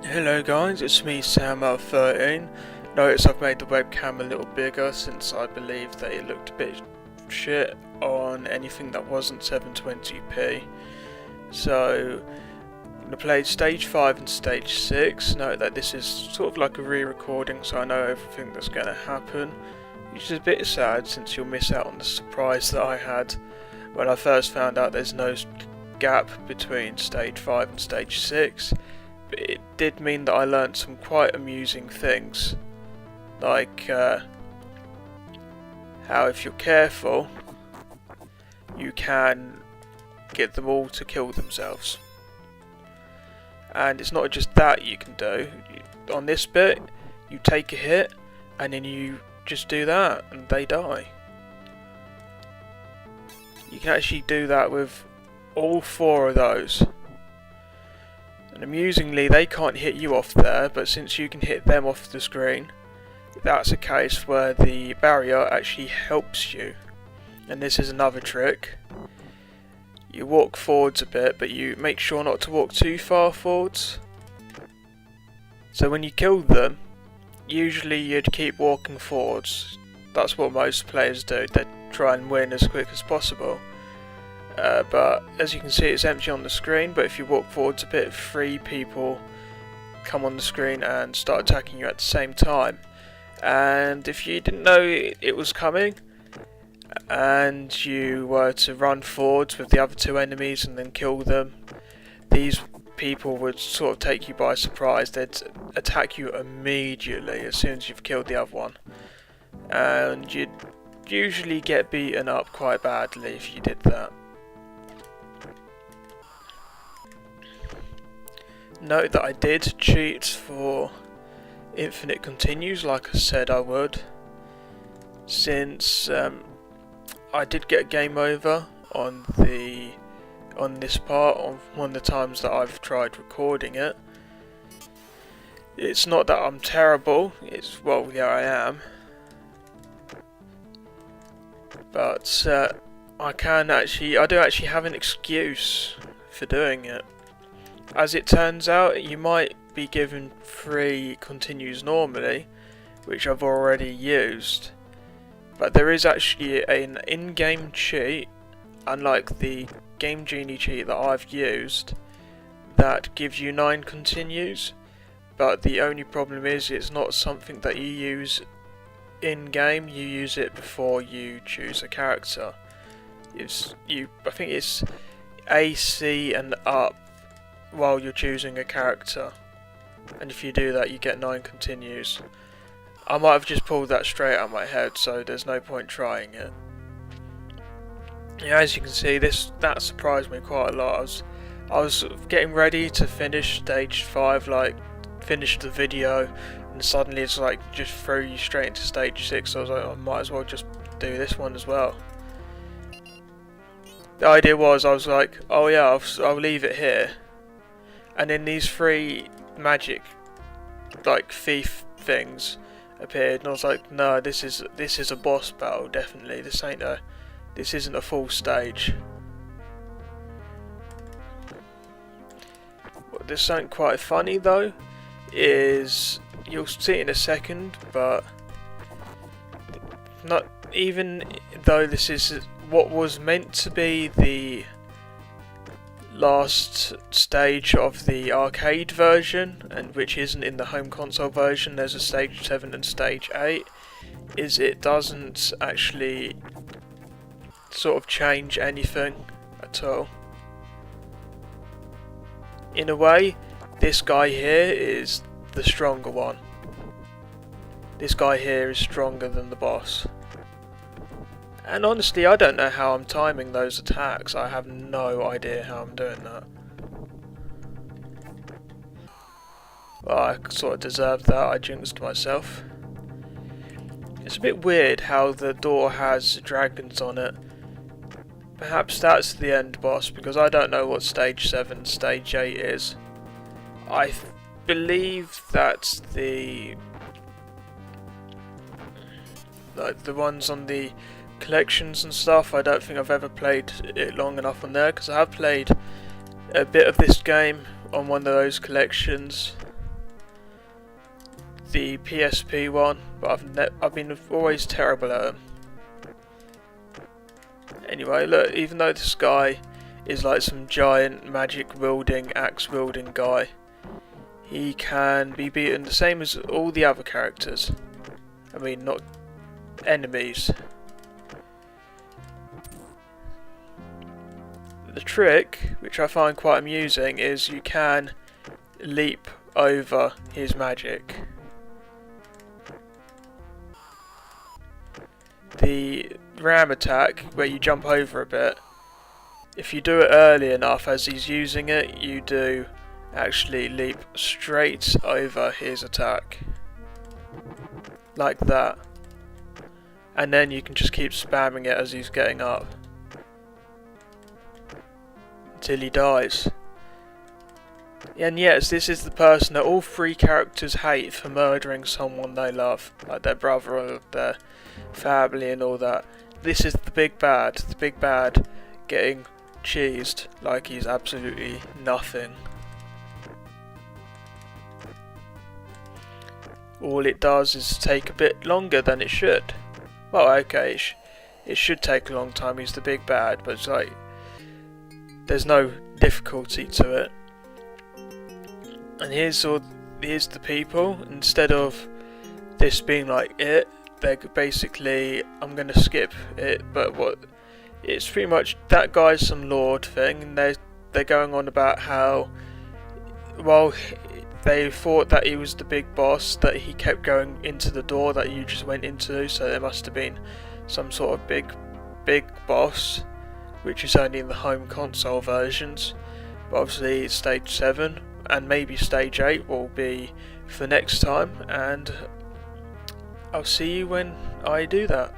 Hello guys, it's me Sam13. Notice I've made the webcam a little bigger since I believe that it looked a bit shit on anything that wasn't 720p. So, I'm going to play stage 5 and stage 6. Note that this is sort of like a re-recording, so I know everything that's going to happen, which is a bit sad since you'll miss out on the surprise that I had when I first found out there's no gap between stage 5 and stage 6. But it did mean that I learnt some quite amusing things, like how if you're careful you can get them all to kill themselves. And it's not just that you can do. On this bit you take a hit and then you just do that and they die. You can actually do that with all 4 of those. And amusingly, they can't hit you off there, but since you can hit them off the screen, that's a case where the barrier actually helps you. And this is another trick. You walk forwards a bit, but you make sure not to walk too far forwards. So when you kill them, usually you'd keep walking forwards. That's what most players do, they try and win as quick as possible. But as you can see, it's empty on the screen, but if you walk forwards a bit, 3 people come on the screen and start attacking you at the same time. And if you didn't know it was coming and you were to run forwards with the other 2 enemies and then kill them, these people would sort of take you by surprise. They'd attack you immediately as soon as you've killed the other one, and you'd usually get beaten up quite badly if you did that. Note that I did cheat for infinite continues like I said I would, since I did get a game over on this part on one of the times that I've tried recording it. It's not that I'm terrible, well, yeah, I am, but I do actually have an excuse for doing it. As it turns out, you might be given 3 continues normally, which I've already used, but there is actually an in-game cheat, unlike the Game Genie cheat that I've used, that gives you 9 continues, but the only problem is it's not something that you use in-game, you use it before you choose a character. I think it's A, C and up while you're choosing a character, and if you do that you get 9 continues. I might have just pulled that straight out of my head, so there's no point trying it. Yeah, as you can see, that surprised me quite a lot. I was getting ready to finish stage 5, like finish the video, and suddenly it's like just throw you straight into stage 6. So I was like, I might as well just do this one as well. The idea was, I was like, oh yeah, I'll leave it here. And then these 3 magic, like thief things, appeared, and I was like, no, this is a boss battle, definitely. This isn't a full stage. There's something quite funny though, is you'll see it in a second, but not even though this is what was meant to be the last stage of the arcade version, and which isn't in the home console version, there's a stage 7 and stage 8, is it doesn't actually sort of change anything at all. In a way, this guy here is the stronger one. This guy here is stronger than the boss. And honestly, I don't know how I'm timing those attacks. I have no idea how I'm doing that. Well, I sort of deserved that. I jinxed myself. It's a bit weird how the door has dragons on it. Perhaps that's the end boss, because I don't know what stage 7, stage 8 is. I believe that's the ones on the collections and stuff. I don't think I've ever played it long enough on there, because I have played a bit of this game on one of those collections, the PSP one, but I've been always terrible at them. Anyway, look, even though this guy is like some giant magic wielding, axe wielding guy, he can be beaten the same as all the other characters. I mean, not enemies. The trick, which I find quite amusing, is you can leap over his magic. The ram attack, where you jump over a bit, if you do it early enough as he's using it, you do actually leap straight over his attack. Like that. And then you can just keep spamming it as he's getting up. Until he dies. And yes, this is the person that all three characters hate for murdering someone they love. Like their brother or their family and all that. This is the big bad. The big bad getting cheesed like he's absolutely nothing. All it does is take a bit longer than it should. Well, okay, it should take a long time, he's the big bad, but it's like, there's no difficulty to it. And here's the people. Instead of this being like it, they're basically, I'm going to skip it, but it's pretty much that guy's some lord thing, and they're going on about how, well, they thought that he was the big boss, that he kept going into the door that you just went into, so there must have been some sort of big boss, which is only in the home console versions. But obviously stage 7 and maybe stage 8 will be for next time, and I'll see you when I do that.